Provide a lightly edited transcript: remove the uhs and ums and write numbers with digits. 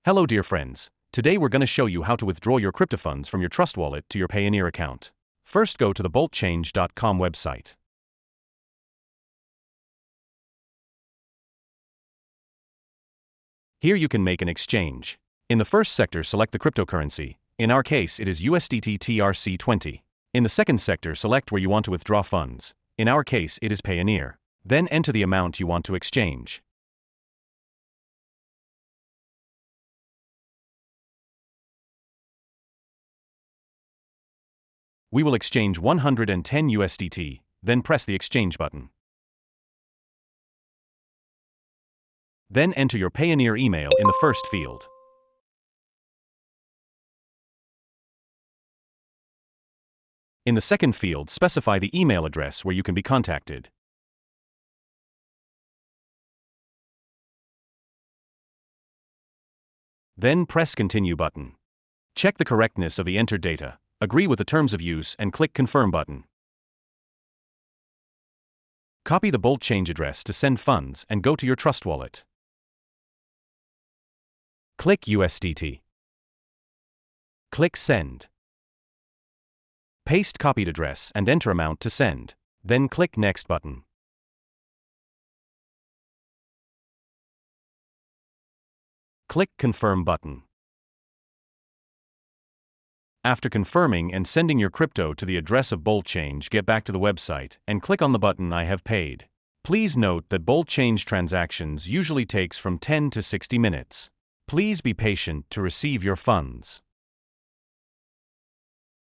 Hello dear friends, today we're going to show you how to withdraw your crypto funds from your Trust wallet to your Payoneer account. First go to the boltchange.cc website. Here you can make an exchange. In the first sector select the cryptocurrency, in our case it is USDT TRC20. In the second sector select where you want to withdraw funds, in our case it is Payoneer. Then enter the amount you want to exchange. We will exchange 110 USDT, then press the exchange button. Then enter your Payoneer email in the first field. In the second field, specify the email address where you can be contacted. Then press Continue button. Check the correctness of the entered data, agree with the terms of use and click Confirm button. Copy the boltchange address to send funds and go to your Trust wallet. Click USDT. Click Send. Paste copied address and enter amount to send. Then click Next button. Click Confirm button. After confirming and sending your crypto to the address of boltchange, get back to the website and click on the button I have paid. Please note that boltchange transactions usually takes from 10 to 60 minutes. Please be patient to receive your funds.